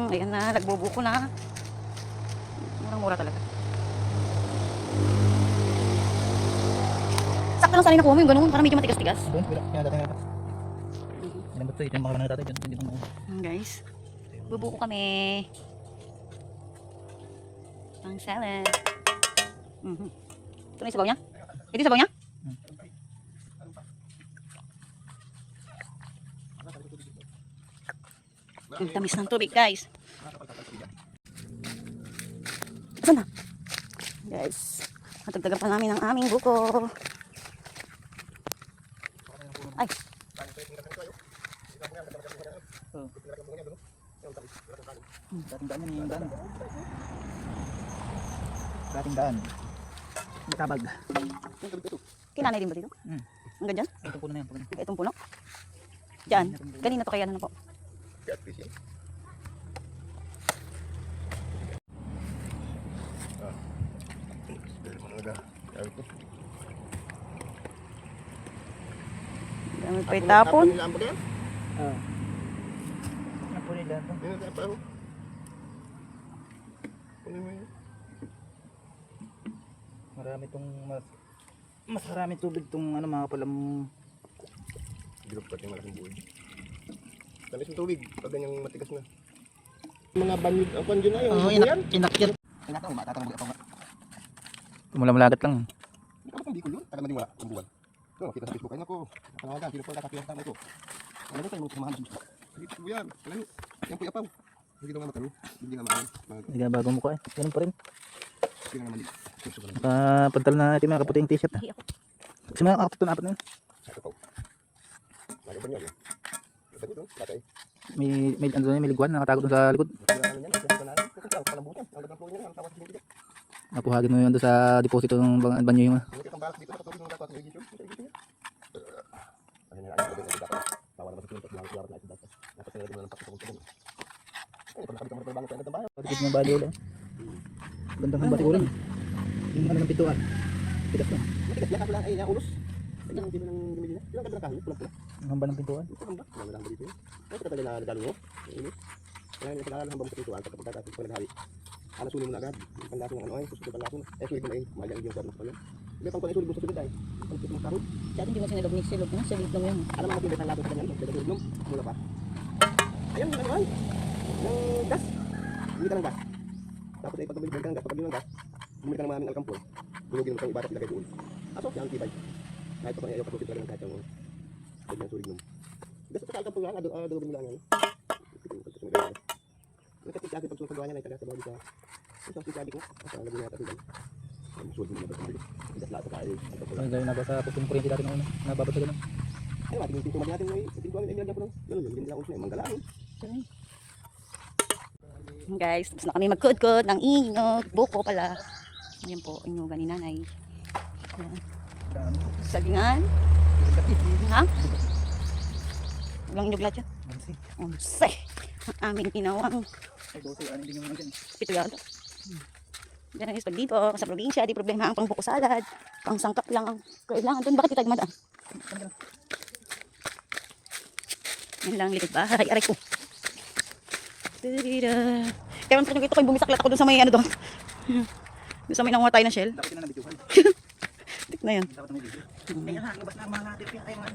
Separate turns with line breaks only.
Ayan na, nagbubuko na. Murang-mura talaga. Sakto lang sana nakuha mo yung ganun, para medyo matigas-tigas.
Doon, wala. Kaya dati nga. Yan ba ito? Ito yung mga natatay. Hindi mo.
Guys, bubuko kami. Pang salad. Ito na yung sabaw niya? Ito yung sabaw niya? Ang tamis ng tubig, guys. Saan na? Guys, matagdagan pa namin ang aming buko. Ay.
Dating daan yan yung daan. Dating daan. May tabag.
Kinanay din ba dito? Hanggang dyan?
Itong puno na yan.
Itong puno? Diyan. Kanina to kaya na po. Dami pa itapon.
Ah. Ano po nila ito? Marami itong mas marami tubig itong ano mga palam.
Group pati malaking buhay. Tamis ng tubig pag ganyang matigas na. Mga banyo, ang banyo na yung buyan.
Inakyat.
Tinatang mo ba? Tatang mo ba?
Tumula-mulagat lang.
Hindi ka pang bikol yun. Taga mading wala. Ang buwan. No, kita sa Facebook. Ay nako. Panawagan. Sino po nakakiyang tama ito? Ano ba tayo mga kumahan sa Facebook? Dito buyan. Kalayo. Yan po yapaw. Hindi ka naman matalo. Hindi nga maayos.
Hindi ka bagong mukha eh. Ganun pa rin.
Hindi nga naman dito.
Pantal na itim na kaputi yung t-shirt. Kasi mga kakapito na apat na yun.
Sa ito. Lagi ba niya? Ito dito. Tatay.
May ano doon, may liguan nakatago doon sa likod. Napuhagin mo yun doon sa deposito ng banyo yung Pagkit ng baliw lang. Ganda ng bati ko rin. Yung ano ng pintuan. Pitas na.
Matigas lang ako lang ay naulos. Ang dito ng gumili na. Yung ganda ng kahoy, pulang-pula.
Ang hamba ng pintuan.
Ito hamba. Wala lang dito. Ay ito talaga na nadalo mo. Inis. Kaya yung pag-aaral hamba mo sa pintuan kapag pagkatapos pag naghawi. Sulit mo na agad. Yung panlaso ng ano ay susunod panlaso na. Sulit mo na yun. Mahal yung sarap na yun. May pang sulit mo sa sulit ay. Pagkit mo kahoy.
Dati hindi mo sinilog ni silog na, silog lang yun.
Alam mo yung panlaso sa kanyan. Pwede sulit mo. Mula pa. Ayun yung ano ay. Yung gas. Bumili ka ng gas. Tapos ay pag bumili ka ng gas. Pag bumili ng gas. Bumili ka ng maraming alkampol. Bulugin mo itong ibarat ilagay doon. Aso, yan tibay. Kahit pa kung ayaw pasulit ka lang kahit yung pwede yung sulit mo. Basta sa alkampol lang, adobin mo lang yan. Nagkatid pag sulit niya na itagas sa bawal sa sa hospital ko. Asa lagi na tayo. Ang sulit mo na ito. Idas lahat sa kayo.
Ang gawin na ba sa putong kuryente dati noon? Nababad ka na.
Ay, mati yung pinto natin ay pintuan ay nilagyan ko ng ganun, hindi lang uso na manggalaan.
Guys, tapos na kami magkudkod ng inyog. Buko pala. Ayan po, inyugan ni nanay. Ayan. Salingan. Ha? Ilang inyog lahat yan? 11. Ang aming inawang.
Ay, 12. Ano din yung mga
Pito yata. Ganun is pag dito, sa probinsya, di problema ang pangbuko salad. Pang sangkap lang ang kailangan doon. Bakit kita gumadaan? Yan lang, likod bahay. Aray ko. Kaya man ito kayo bumisaklat ako doon sa may ano doon. Doon sa may nanguha tayo ng shell.
dapat na nabituhan.
Tik na yan.
Dapat na may video. Ay, labas na mga natin. Ay, mga